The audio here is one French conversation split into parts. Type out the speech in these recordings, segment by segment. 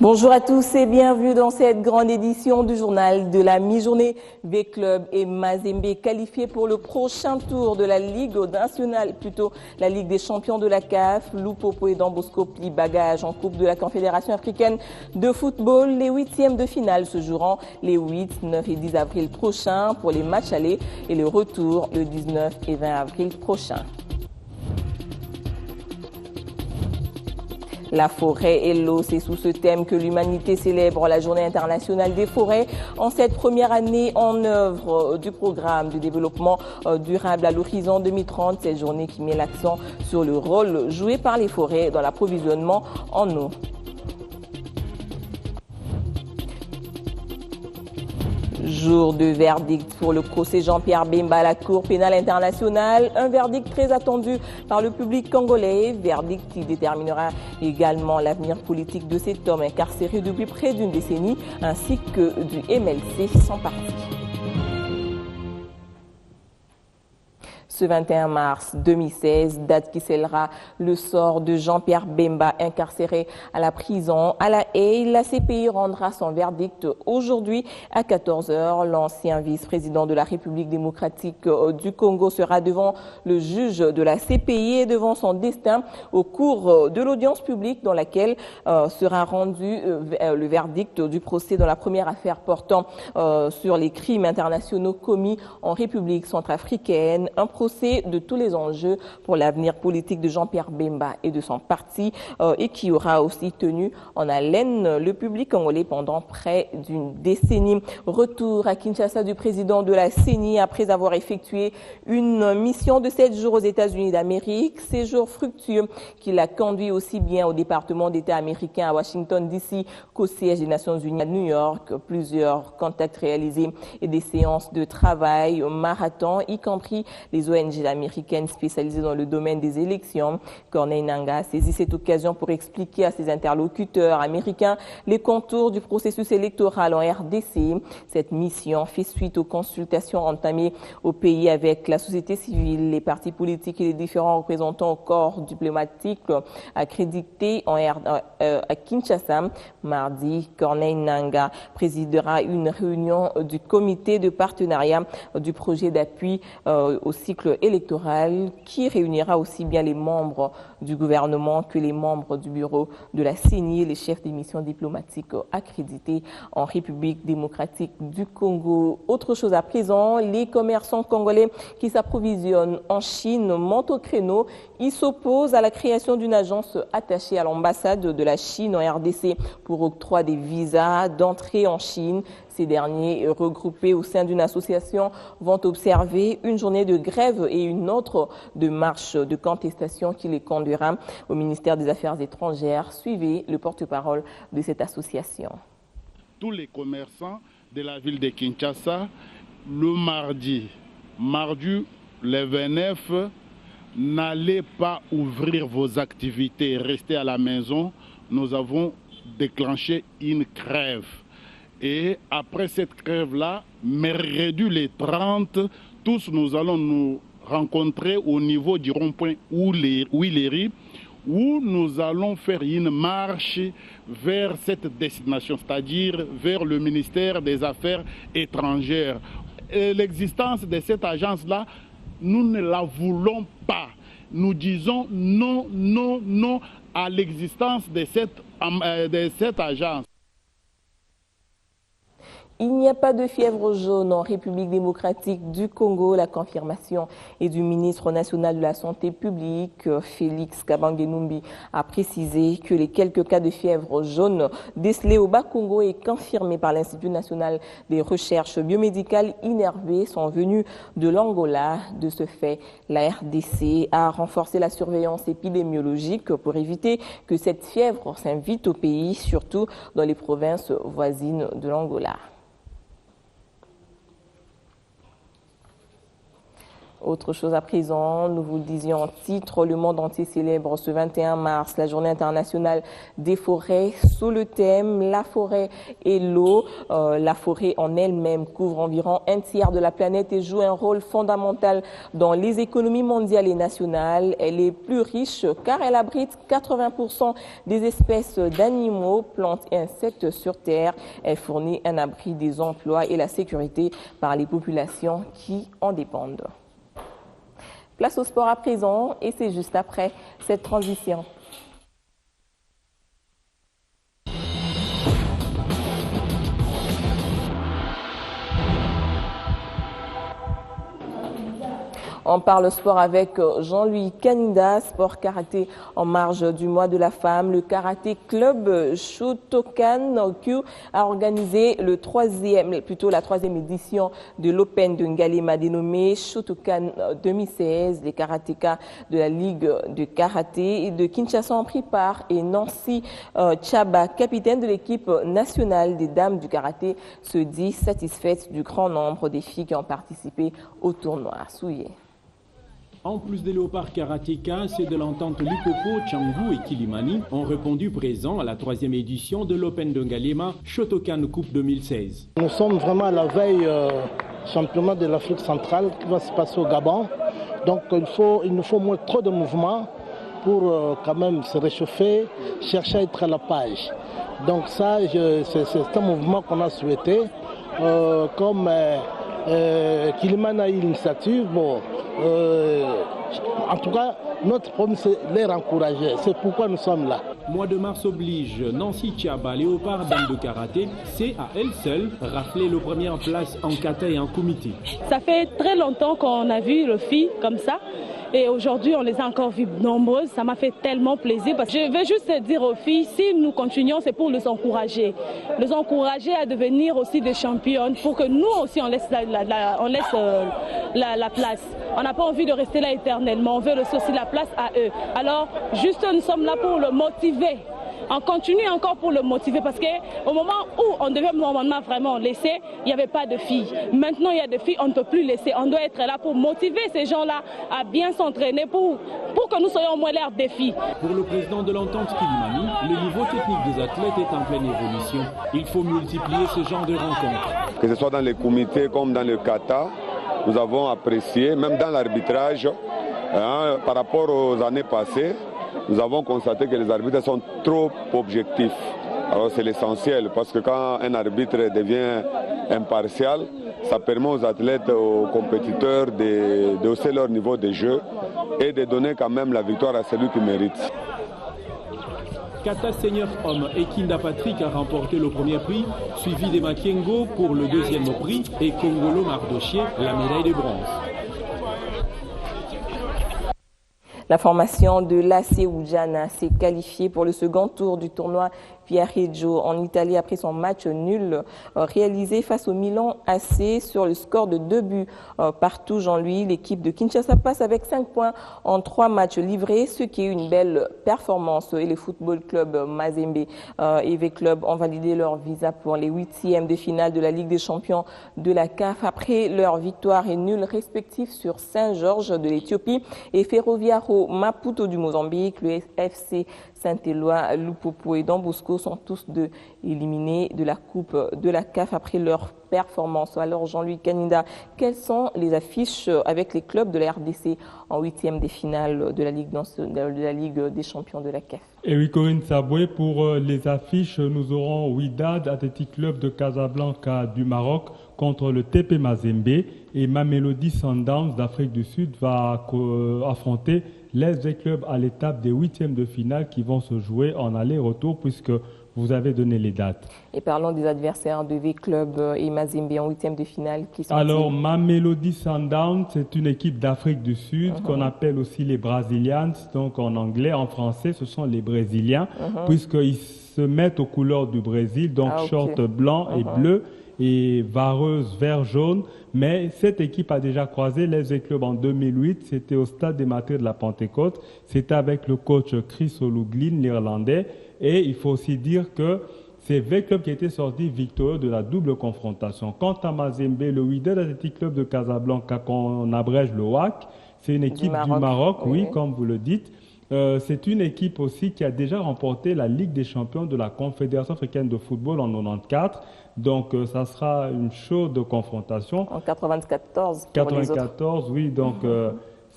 Bonjour à tous et bienvenue dans cette grande édition du journal de la mi-journée. V-Club et Mazembe qualifiés pour le prochain tour de la Ligue nationale, plutôt la Ligue des champions de la CAF. Lupopo et Dambosco plient bagage en Coupe de la Confédération africaine de football. Les huitièmes de finale se joueront les 8, 9 et 10 avril prochains pour les matchs allés et le retour le 19 et 20 avril prochain. La forêt et l'eau, c'est sous ce thème que l'humanité célèbre la Journée internationale des forêts. En cette première année en œuvre du programme de développement durable à l'horizon 2030, cette journée qui met l'accent sur le rôle joué par les forêts dans l'approvisionnement en eau. Jour de verdict pour le procès Jean-Pierre Bemba à la Cour pénale internationale. Un verdict très attendu par le public congolais. Verdict qui déterminera également l'avenir politique de cet homme incarcéré depuis près d'une décennie, ainsi que du MLC sans parti. Ce 21 mars 2016, date qui scellera le sort de Jean-Pierre Bemba incarcéré à la prison à La Haye. La CPI rendra son verdict aujourd'hui à 14 h. L'ancien vice-président de la République démocratique du Congo sera devant le juge de la CPI et devant son destin au cours de l'audience publique dans laquelle sera rendu le verdict du procès dans la première affaire portant sur les crimes internationaux commis en République centrafricaine. Un procès de tous les enjeux pour l'avenir politique de Jean-Pierre Bemba et de son parti et qui aura aussi tenu en haleine le public congolais pendant près d'une décennie. Retour à Kinshasa du président de la CENI après avoir effectué une mission de 7 jours aux États-Unis d'Amérique. Séjour fructueux qui l'a conduit aussi bien au département d'État américain à Washington DC qu'au siège des Nations Unies à New York. Plusieurs contacts réalisés et des séances de travail au marathon, y compris les ONG américaines spécialisées dans le domaine des élections. Corneille Nangaa a saisi cette occasion pour expliquer à ses interlocuteurs américains les contours du processus électoral en RDC. Cette mission fait suite aux consultations entamées au pays avec la société civile, les partis politiques et les différents représentants au corps diplomatique accrédités à Kinshasa. Mardi, Corneille Nangaa présidera une réunion du comité de partenariat du projet d'appui au cycle électoral qui réunira aussi bien les membres du gouvernement que les membres du bureau de la CENI et les chefs des missions diplomatiques accrédités en République démocratique du Congo. Autre chose à présent, les commerçants congolais qui s'approvisionnent en Chine montent au créneau. Ils s'opposent à la création d'une agence attachée à l'ambassade de la Chine en RDC pour octroi des visas d'entrée en Chine. Ces derniers, regroupés au sein d'une association, vont observer une journée de grève et une autre de marche de contestation qui les conduira au ministère des Affaires étrangères. Suivez le porte-parole de cette association. Tous les commerçants de la ville de Kinshasa, le mardi le 29, n'allez pas ouvrir vos activités, restez à la maison. Nous avons déclenché une grève. Et après cette grève-là, mercredi les 30, tous nous allons nous rencontrer au niveau du rond-point Huileri, où nous allons faire une marche vers cette destination, c'est-à-dire vers le ministère des Affaires étrangères. L'existence de cette agence-là, nous ne la voulons pas. Nous disons non, non, non à l'existence de cette agence. Il n'y a pas de fièvre jaune en République démocratique du Congo. La confirmation est du ministre national de la Santé publique, Félix Kabange-Numbi, a précisé que les quelques cas de fièvre jaune décelés au Bas-Congo et confirmés par l'Institut national des recherches biomédicales INRB sont venus de l'Angola. De ce fait, la RDC a renforcé la surveillance épidémiologique pour éviter que cette fièvre s'invite au pays, surtout dans les provinces voisines de l'Angola. Autre chose à présent, nous vous le disions en titre, le monde entier célèbre ce 21 mars la journée internationale des forêts sous le thème « La forêt et l'eau ». La forêt en elle-même couvre environ un tiers de la planète et joue un rôle fondamental dans les économies mondiales et nationales. Elle est plus riche car elle abrite 80% des espèces d'animaux, plantes et insectes sur Terre. Elle fournit un abri, des emplois et la sécurité par les populations qui en dépendent. Place au sport à présent et c'est juste après cette transition. On parle sport avec Jean-Louis Kaninda, sport karaté en marge du mois de la femme. Le karaté club Shotokan Kyu a organisé la troisième édition de l'Open de Ngalema dénommé Shotokan 2016. Les karatékas de la Ligue de karaté de Kinshasa ont pris part et Nancy Chaba, capitaine de l'équipe nationale des dames du karaté, se dit satisfaite du grand nombre des filles qui ont participé au tournoi. Souillé. En plus des léopards karatéka, ceux de l'entente Lupopo, Tchangou et Kilimani ont répondu présent à la troisième édition de l'Open de Ngalema Shotokan Coupe 2016. Nous sommes vraiment à la veille championnat de l'Afrique centrale qui va se passer au Gabon. Donc il nous faut moins trop de mouvements pour quand même se réchauffer, chercher à être à la page. Donc ça, c'est un mouvement qu'on a souhaité. Comme Kilimani a eu l'initiative, en tout cas, notre problème, c'est les encourager. C'est pourquoi nous sommes là. Mois de mars oblige, Nancy Chaba, léopard dame de karaté, c'est à elle seule rafler la première place en kata et en comité. Ça fait très longtemps qu'on a vu les filles comme ça. Et aujourd'hui, on les a encore vues nombreuses. Ça m'a fait tellement plaisir. Parce que je veux juste dire aux filles, si nous continuons, c'est pour les encourager. Les encourager à devenir aussi des championnes pour que nous aussi, on laisse la place. On n'a pas envie de rester là éternellement. On veut laisser aussi la place à eux. Alors, juste, nous sommes là pour le motiver. On continue encore pour le motiver parce qu'au moment où on devait normalement vraiment laisser, il n'y avait pas de filles. Maintenant, il y a des filles, on ne peut plus laisser. On doit être là pour motiver ces gens-là à bien s'entraîner pour que nous soyons au moins l'air défi. Pour le président de l'entente Kilimani, le niveau technique des athlètes est en pleine évolution. Il faut multiplier ce genre de rencontres. Que ce soit dans les comités comme dans le kata, nous avons apprécié, même dans l'arbitrage, par rapport aux années passées, nous avons constaté que les arbitres sont trop objectifs. Alors c'est l'essentiel parce que quand un arbitre devient impartial, ça permet aux athlètes, aux compétiteurs de hausser leur niveau de jeu et de donner quand même la victoire à celui qui mérite. Kata senior homme et Kinda Patrick a remporté le premier prix, suivi de Makiengo pour le deuxième prix et Kongolo Mardochier la médaille de bronze. La formation de l'AC Oujana s'est qualifiée pour le second tour du tournoi Viareggio en Italie après son match nul réalisé face au Milan AC sur le score de 2 buts partout. Jean-Louis, l'équipe de Kinshasa passe avec 5 points en 3 matchs livrés, ce qui est une belle performance. Et le football club Mazembe et V-Club ont validé leur visa pour les 8e de finale de la Ligue des champions de la CAF après leur victoire et nul respectif sur Saint-Georges de l'Éthiopie et Ferroviaro Maputo du Mozambique. Le FC Saint-Éloi, Lupopo et Dambosco sont tous éliminés de la Coupe de la CAF après leur performance. Alors Jean-Louis Kaninda, quelles sont les affiches avec les clubs de la RDC en 8e des finales de la Ligue des champions de la CAF? Et oui, Corinne Saboué, pour les affiches, nous aurons Wydad Athletic Club de Casablanca du Maroc contre le TP Mazembe et Mamelodi Sundowns d'Afrique du Sud va affronter les clubs à l'étape des 8e de finale qui vont se jouer en aller-retour puisque vous avez donné les dates. Et parlons des adversaires de V-Club et Mazembe en 8e de finale qui sont... Alors, Mamelodi Sundowns, c'est une équipe d'Afrique du Sud qu'on appelle aussi les Brazilians. Donc en anglais, en français, ce sont les Brésiliens puisqu'ils se mettent aux couleurs du Brésil, donc short blanc et bleu et vareuse vert-jaune. Mais cette équipe a déjà croisé les clubs en 2008. C'était au stade des Martyrs de la Pentecôte. C'était avec le coach Chris O'Loughlin, l'Irlandais. Et il faut aussi dire que c'est 20 clubs qui étaient sortis victorieux de la double confrontation. Quant à Mazembe, le Wydad Athletic Club de Casablanca, qu'on abrège le WAC, c'est une équipe du Maroc, oui, comme vous le dites. C'est une équipe aussi qui a déjà remporté la Ligue des champions de la Confédération africaine de football en 94. Donc, ça sera une chaude confrontation. En 94. 94, oui. Donc,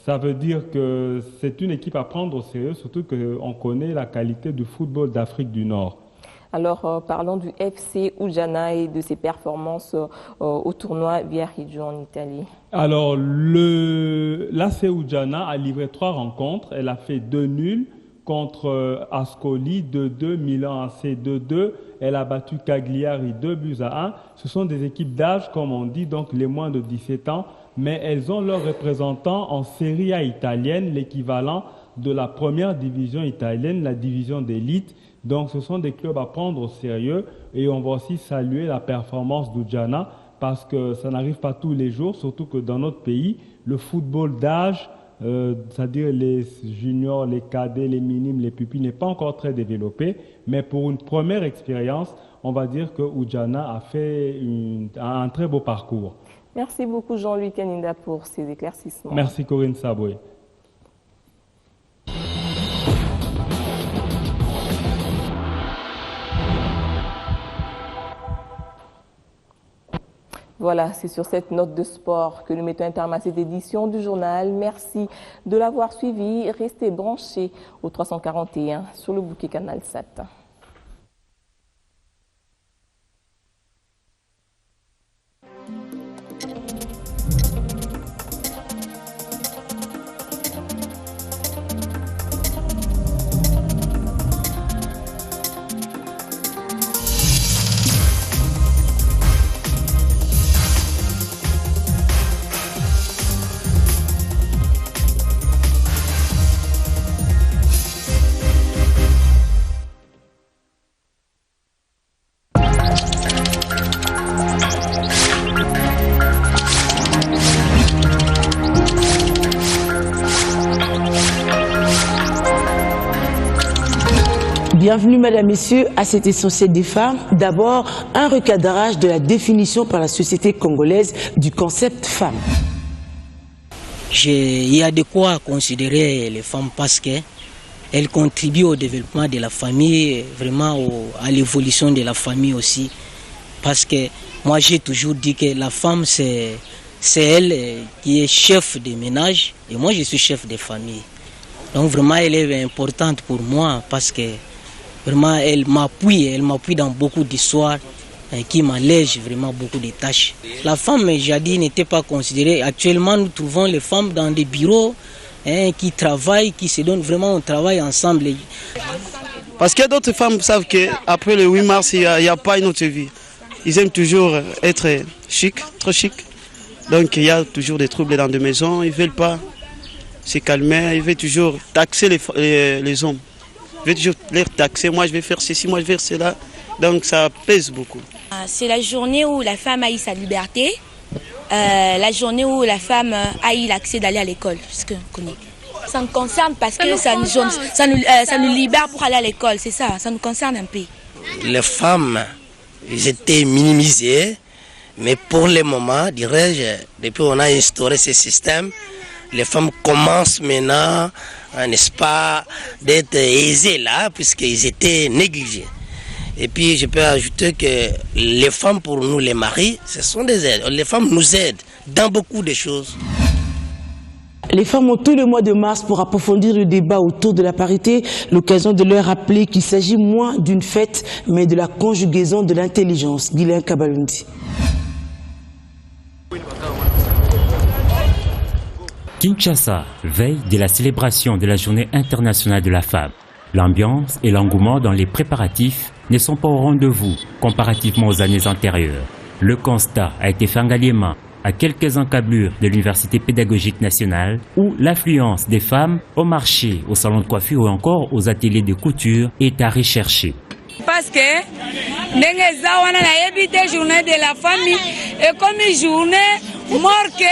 ça veut dire que c'est une équipe à prendre au sérieux, surtout qu'on connaît la qualité du football d'Afrique du Nord. Alors, parlons du FC Ujana et de ses performances au tournoi Viareggio en Italie. Alors, l'AC Ujana a livré 3 rencontres. Elle a fait 2 nuls contre Ascoli, 2-2, Milan AC 2-2. Elle a battu Cagliari 2-1. Ce sont des équipes d'âge, comme on dit, donc les moins de 17 ans. Mais elles ont leurs représentants en Serie A italienne, l'équivalent de la première division italienne, la division d'élite. Donc, ce sont des clubs à prendre au sérieux et on va aussi saluer la performance d'Ujana parce que ça n'arrive pas tous les jours, surtout que dans notre pays, le football d'âge, c'est-à-dire les juniors, les cadets, les minimes, les pupilles, n'est pas encore très développé. Mais pour une première expérience, on va dire que Ujana a fait un très beau parcours. Merci beaucoup Jean-Louis Kaninda pour ces éclaircissements. Merci Corinne Saboué. Voilà, c'est sur cette note de sport que nous mettons un terme à cette édition du journal. Merci de l'avoir suivi. Restez branchés au 341 sur le bouquet Canal 7. Bienvenue, mesdames, messieurs, à cet essentiel des femmes. D'abord, un recadrage de la définition par la société congolaise du concept femme. Il y a de quoi considérer les femmes parce qu'elles contribuent au développement de la famille, vraiment à l'évolution de la famille aussi. Parce que moi, j'ai toujours dit que la femme, c'est elle qui est chef de ménage et moi, je suis chef de famille. Donc vraiment, elle est importante pour moi parce que vraiment, elle m'appuie dans beaucoup d'histoires qui m'allègent vraiment beaucoup de tâches. La femme, j'ai dit, n'était pas considérée. Actuellement, nous trouvons les femmes dans des bureaux qui travaillent, qui se donnent vraiment, on travaille ensemble. Parce que d'autres femmes savent qu'après le 8 mars, il n'y a pas une autre vie. Ils aiment toujours être chic, trop chic. Donc il y a toujours des troubles dans des maisons, ils ne veulent pas se calmer, ils veulent toujours taxer les hommes. Je vais toujours les taxer, moi je vais faire ceci, moi je vais faire cela. Donc ça pèse beaucoup. C'est la journée où la femme a eu sa liberté, la journée où la femme a eu l'accès d'aller à l'école. Ça nous concerne parce que ça nous libère pour aller à l'école, c'est ça, ça nous concerne un peu. Les femmes, ils étaient minimisées, mais pour le moment, dirais-je, depuis qu'on a instauré ce système, les femmes commencent maintenant, n'est-ce pas, d'être aisées là, puisqu'ils étaient négligés. Et puis je peux ajouter que les femmes, pour nous les maris, ce sont des aides. Les femmes nous aident dans beaucoup de choses. Les femmes ont tout le mois de mars pour approfondir le débat autour de la parité, l'occasion de leur rappeler qu'il s'agit moins d'une fête, mais de la conjugaison de l'intelligence. Guylain Kabalundi. Kinshasa, veille de la célébration de la Journée internationale de la femme. L'ambiance et l'engouement dans les préparatifs ne sont pas au rendez-vous comparativement aux années antérieures. Le constat a été fait en Ngaliema, à quelques encablures de l'Université pédagogique nationale, où l'affluence des femmes au marché, au salon de coiffure ou encore aux ateliers de couture est à rechercher. Parce que la journée de la famille et comme une journée marquée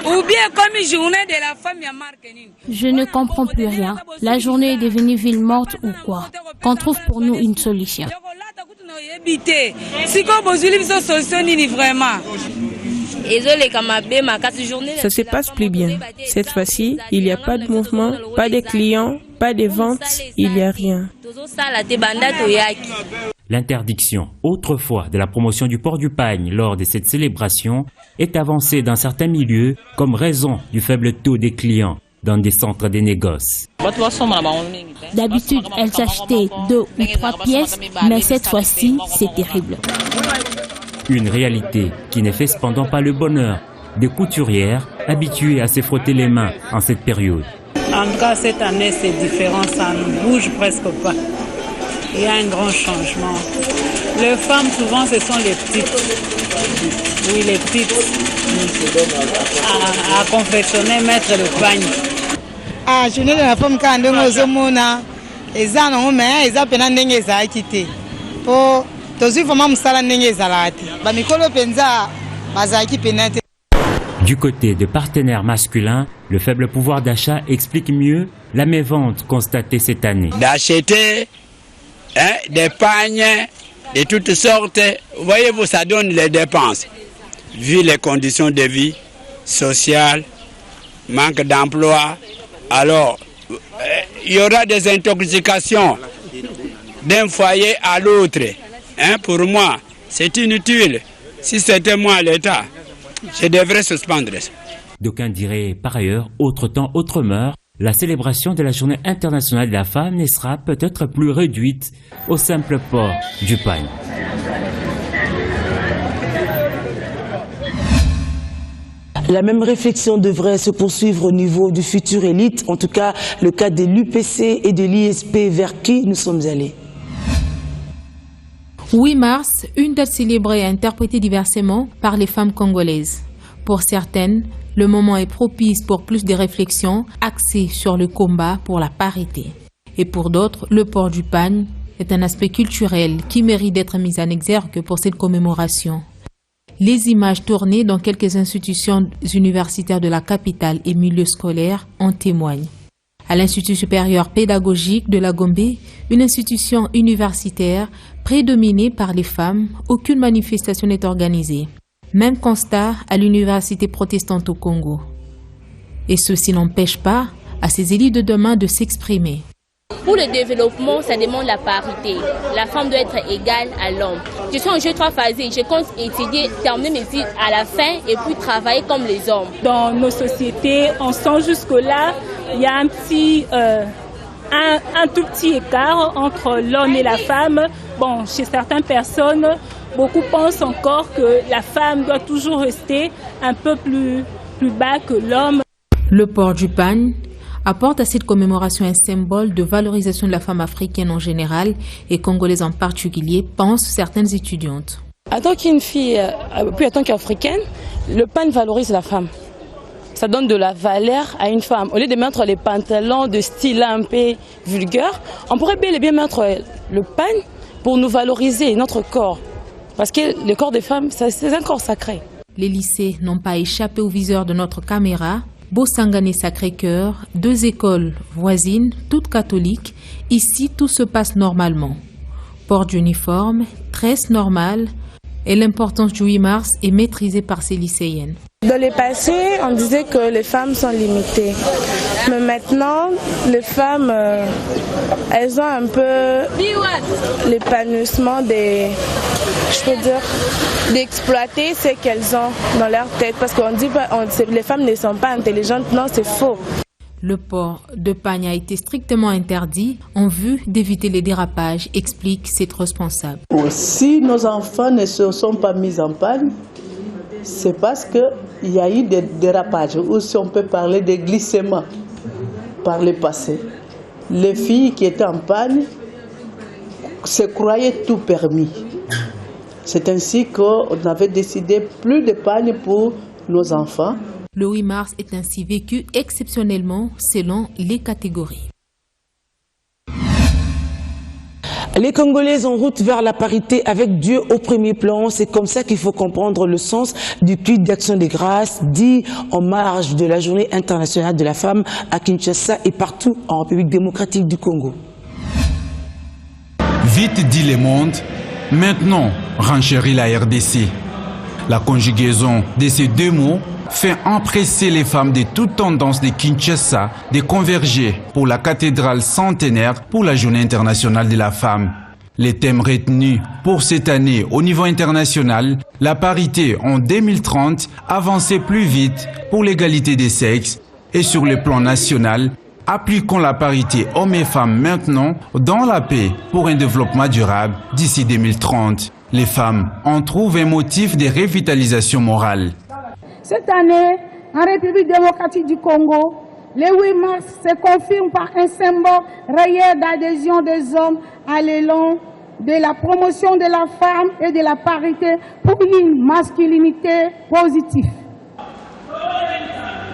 ou bien comme une journée de la famille marquée. Je ne comprends plus rien. La journée est devenue ville morte ou quoi? Qu'on trouve pour nous une solution. Ça se passe plus bien. Cette fois-ci, il n'y a pas de mouvement, pas de clients, pas de ventes, il n'y a rien. L'interdiction, autrefois, de la promotion du port du pagne lors de cette célébration est avancée dans certains milieux comme raison du faible taux des clients dans des centres de négoce. D'habitude, elles s'achetaient 2 ou 3 pièces, mais cette fois-ci, c'est terrible. Une réalité qui ne fait cependant pas le bonheur des couturières habituées à se frotter les mains en cette période. En tout cas, cette année, c'est différent, ça ne bouge presque pas. Il y a un grand changement. Les femmes, souvent, ce sont les petites. Oui, les petites. À confectionner, mettre le pagne. Ah, je ne la femme quand on est au Mona, et ça, non, mais ils appellent un dengue à quitter. Pour tous les femmes, ça l'a dengue à la Du côté de partenaires masculins, le faible pouvoir d'achat explique mieux la mévente constatée cette année. D'acheter des pagnes de toutes sortes, voyez-vous, ça donne les dépenses. Vu les conditions de vie sociales, manque d'emploi, alors il y aura des intoxications d'un foyer à l'autre. Pour moi, c'est inutile. Si c'était moi l'État, je devrais suspendre. D'aucuns diraient par ailleurs, autre temps, autre mœurs, la célébration de la Journée internationale de la femme ne sera peut-être plus réduite au simple port du pagne. La même réflexion devrait se poursuivre au niveau du futur élite, en tout cas le cas de l'UPC et de l'ISP vers qui nous sommes allés. 8 mars, une date célébrée et interprétée diversement par les femmes congolaises. Pour certaines, le moment est propice pour plus de réflexions axées sur le combat pour la parité. Et pour d'autres, le port du pagne est un aspect culturel qui mérite d'être mis en exergue pour cette commémoration. Les images tournées dans quelques institutions universitaires de la capitale et milieux scolaires en témoignent. À l'Institut supérieur pédagogique de la Gombe, une institution universitaire prédominée par les femmes, aucune manifestation n'est organisée. Même constat à l'université protestante au Congo. Et ceci n'empêche pas à ces élites de demain de s'exprimer. Pour le développement, ça demande la parité. La femme doit être égale à l'homme. Je suis en jeu 3 phasé. Je compte étudier, terminer mes études à la fin et puis travailler comme les hommes. Dans nos sociétés, on sent jusque-là, il y a un tout petit écart entre l'homme et la femme. Bon, chez certaines personnes, beaucoup pensent encore que la femme doit toujours rester un peu plus bas que l'homme. Le port du pagne apporte à cette commémoration un symbole de valorisation de la femme africaine en général et congolaise en particulier, pensent certaines étudiantes. En tant qu'une fille, puis en tant qu'africaine, le pagne valorise la femme. Ça donne de la valeur à une femme. Au lieu de mettre les pantalons de style un peu vulgaire, on pourrait bel et bien mettre le pagne pour nous valoriser notre corps. Parce que le corps des femmes, c'est un corps sacré. Les lycées n'ont pas échappé au viseur de notre caméra. Bosangane et Sacré-Cœur, 2 écoles voisines, toutes catholiques. Ici, tout se passe normalement. Port d'uniforme, tresse normale et l'importance du 8 mars est maîtrisée par ces lycéennes. Dans le passé, on disait que les femmes sont limitées. Mais maintenant, les femmes, elles ont un peu l'épanouissement d'exploiter ce qu'elles ont dans leur tête. Parce qu'on dit que les femmes ne sont pas intelligentes. Non, c'est faux. Le port de pagne a été strictement interdit en vue d'éviter les dérapages, explique cette responsable. Si nos enfants ne se sont pas mis en pagne, c'est parce qu'il y a eu des dérapages, ou si on peut parler de glissement par le passé. Les filles qui étaient en panne se croyaient tout permis. C'est ainsi qu'on avait décidé plus de panne pour nos enfants. Le 8 mars est ainsi vécu exceptionnellement selon les catégories. Les Congolais en route vers la parité avec Dieu au premier plan. C'est comme ça qu'il faut comprendre le sens du culte d'action des grâces dit en marge de la Journée internationale de la femme à Kinshasa et partout en République démocratique du Congo. Vite dit le monde, Maintenant, renchérit la RDC. La conjugaison de ces deux mots fait empresser les femmes de toutes tendances de Kinshasa de converger pour la cathédrale centenaire pour la Journée internationale de la femme. Les thèmes retenus pour cette année au niveau international, la parité en 2030, avancer plus vite pour l'égalité des sexes et sur le plan national, appliquons la parité hommes et femmes maintenant dans la paix pour un développement durable d'ici 2030. Les femmes en trouvent un motif de revitalisation morale. Cette année, en République démocratique du Congo, le 8 mars se confirme par un symbole réel d'adhésion des hommes à l'élan de la promotion de la femme et de la parité pour une masculinité positive.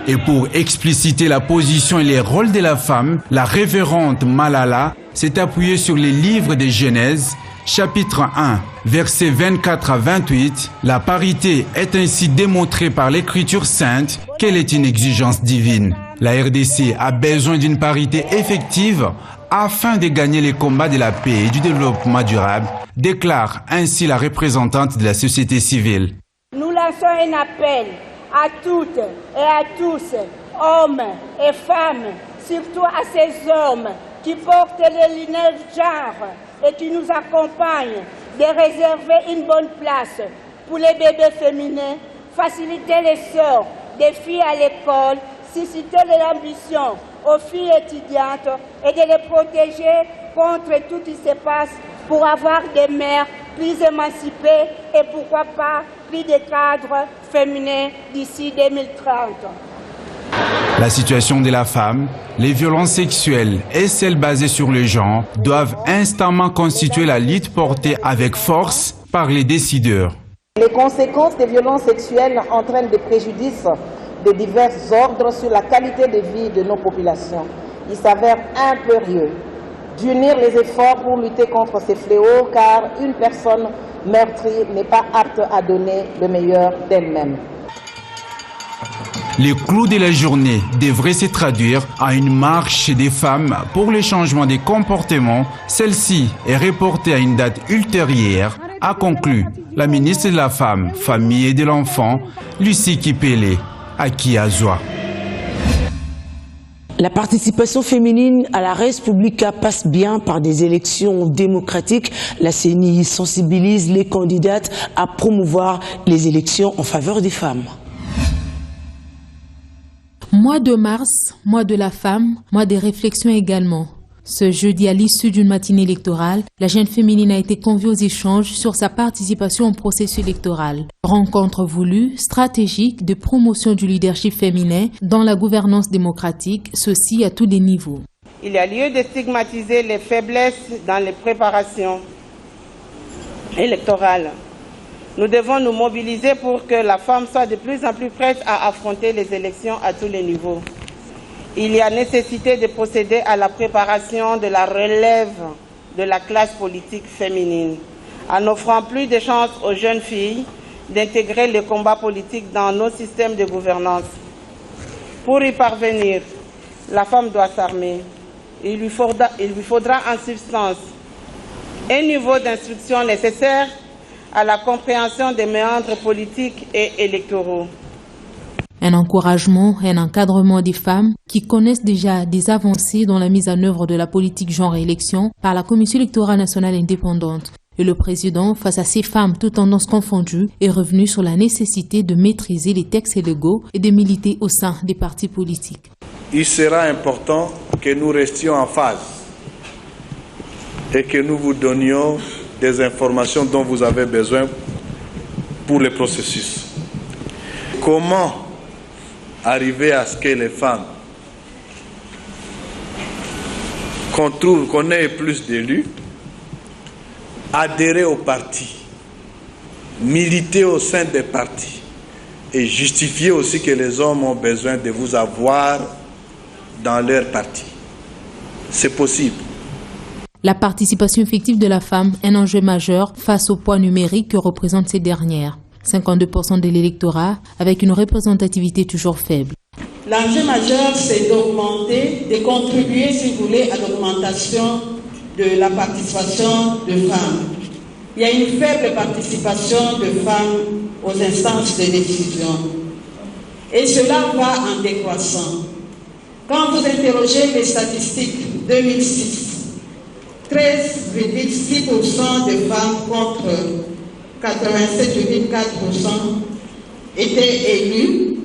Et pour expliciter la position et les rôles de la femme, la révérende Malala s'est appuyée sur les livres de Genèse, chapitre 1, versets 24 à 28. La parité est ainsi démontrée par l'Écriture sainte qu'elle est une exigence divine. La RDC a besoin d'une parité effective afin de gagner les combats de la paix et du développement durable, déclare ainsi la représentante de la société civile. Nous lançons un appel à toutes et à tous, hommes et femmes, surtout à ces hommes qui portent les lunettes genre et qui nous accompagnent, de réserver une bonne place pour les bébés féminins, faciliter les sœurs des filles à l'école, susciter de l'ambition aux filles étudiantes et de les protéger contre tout ce qui se passe pour avoir des mères plus émancipées et pourquoi pas plus de cadres féminins d'ici 2030. La situation de la femme, les violences sexuelles et celles basées sur le genre doivent instamment constituer la lutte portée avec force par les décideurs. Les conséquences des violences sexuelles entraînent des préjudices de divers ordres sur la qualité de vie de nos populations. Il s'avère impérieux d'unir les efforts pour lutter contre ces fléaux car une personne meurtrie n'est pas apte à donner le meilleur d'elle-même. Le clou de la journée devrait se traduire à une marche des femmes pour le changement des comportements. Celle-ci est reportée à une date ultérieure, a conclu la ministre de la Femme, Famille et de l'Enfant, Lucie Kipele, à Kiazwa. La participation féminine à la res publica passe bien par des élections démocratiques. La CENI sensibilise les candidates à promouvoir les élections en faveur des femmes. Mois de mars, mois de la femme, mois des réflexions également. Ce jeudi, à l'issue d'une matinée électorale, la jeune féminine a été conviée aux échanges sur sa participation au processus électoral. Rencontre voulue, stratégique de promotion du leadership féminin dans la gouvernance démocratique, ceci à tous les niveaux. Il y a lieu de stigmatiser les faiblesses dans les préparations électorales. Nous devons nous mobiliser pour que la femme soit de plus en plus prête à affronter les élections à tous les niveaux. Il y a nécessité de procéder à la préparation de la relève de la classe politique féminine, en offrant plus de chances aux jeunes filles d'intégrer le combat politique dans nos systèmes de gouvernance. Pour y parvenir, la femme doit s'armer. Il lui faudra en substance un niveau d'instruction nécessaire à la compréhension des méandres politiques et électoraux. Un encouragement et un encadrement des femmes qui connaissent déjà des avancées dans la mise en œuvre de la politique genre et élection par la Commission électorale nationale indépendante. Et le président, face à ces femmes toutes tendances confondues, est revenu sur la nécessité de maîtriser les textes légaux et de militer au sein des partis politiques. Il sera important que nous restions en phase et que nous vous donnions des informations dont vous avez besoin pour le processus. Comment arriver à ce que les femmes, qu'on ait plus d'élus, adhérer aux partis, militer au sein des partis et justifier aussi que les hommes ont besoin de vous avoir dans leur parti. C'est possible. La participation effective de la femme est un enjeu majeur face au poids numérique que représentent ces dernières. 52% de l'électorat avec une représentativité toujours faible. L'enjeu majeur, c'est d'augmenter, de contribuer, si vous voulez, à l'augmentation de la participation des femmes. il y a une faible participation de femmes aux instances de décision. Et cela va en décroissant. Quand vous interrogez les statistiques 2006, 13,6% de femmes contre 87,4% étaient élues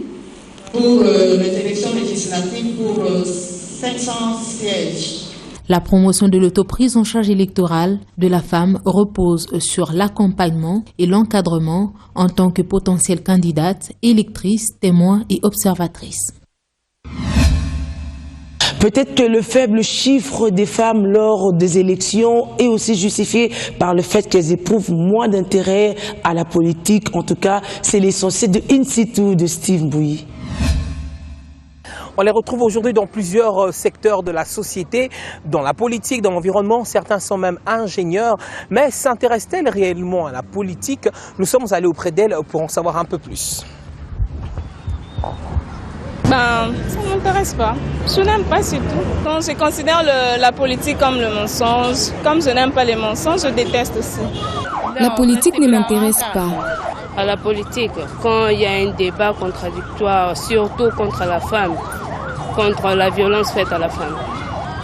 pour les élections législatives pour 500 sièges. La promotion de l'autoprise en charge électorale de la femme repose sur l'accompagnement et l'encadrement en tant que potentielle candidate, électrice, témoin et observatrice. Peut-être que le faible chiffre des femmes lors des élections est aussi justifié par le fait qu'elles éprouvent moins d'intérêt à la politique. En tout cas, c'est l'essentiel de In situ de Steve Mbouyi. On les retrouve aujourd'hui dans plusieurs secteurs de la société, dans la politique, dans l'environnement. Certains sont même ingénieurs. Mais s'intéressent-elles réellement à la politique? Nous sommes allés auprès d'elles pour en savoir un peu plus. Ça ne m'intéresse pas. Je n'aime pas du tout. Quand je considère la politique comme le mensonge, comme je n'aime pas les mensonges, je déteste aussi. La politique ne m'intéresse pas. À la politique, quand il y a un débat contradictoire, surtout contre la femme, contre la violence faite à la femme.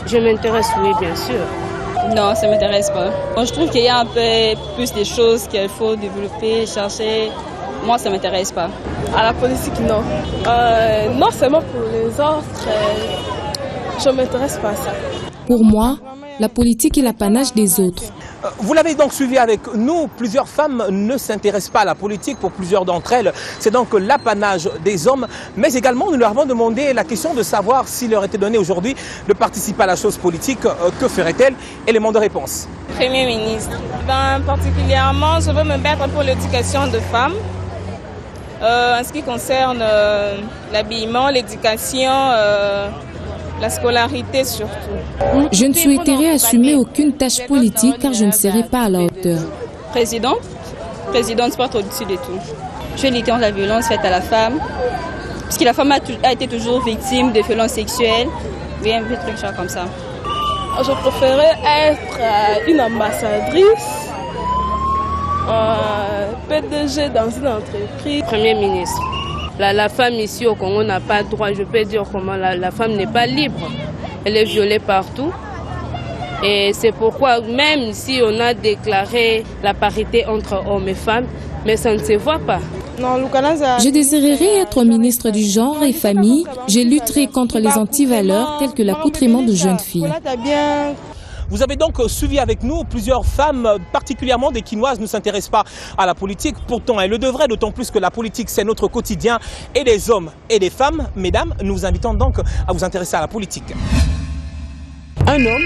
Je m'intéresse, oui, bien sûr. Non, ça ne m'intéresse pas. Moi, je trouve qu'il y a un peu plus de choses qu'il faut développer, chercher. Moi, ça ne m'intéresse pas. À la politique, non. Non seulement pour les autres, je ne m'intéresse pas à ça. Pour moi, la politique est l'apanage des autres. Vous l'avez donc suivi avec nous, plusieurs femmes ne s'intéressent pas à la politique pour plusieurs d'entre elles. C'est donc l'apanage des hommes, mais également nous leur avons demandé la question de savoir s'il leur était donné aujourd'hui de participer à la chose politique, que ferait-elle? Élément de réponse. Premier ministre. Particulièrement, je veux me battre pour l'éducation de femmes. En ce qui concerne l'habillement, l'éducation, la scolarité surtout. Je ne souhaiterais assumer aucune tâche politique car je ne serai pas à la hauteur. Présidente porte au-dessus de tout. Je vais lutter contre la violence faite à la femme, parce que la femme a été toujours victime de violences sexuelles, et un peu de trucs comme ça. Je préférais être une ambassadrice, PDG dans une entreprise. Premier ministre. La femme ici au Congo n'a pas de droit, je peux dire comment la femme n'est pas libre. Elle est violée partout. Et c'est pourquoi même si on a déclaré la parité entre hommes et femmes, mais ça ne se voit pas. Je désirerais être ministre du genre et famille. Je lutterai contre les antivaleurs telles que l'accoutrement de jeunes filles. Vous avez donc suivi avec nous plusieurs femmes, particulièrement des Quinoises, ne s'intéressent pas à la politique. Pourtant, elles le devraient, d'autant plus que la politique, c'est notre quotidien. Et des hommes et des femmes, mesdames, nous vous invitons donc à vous intéresser à la politique. Un homme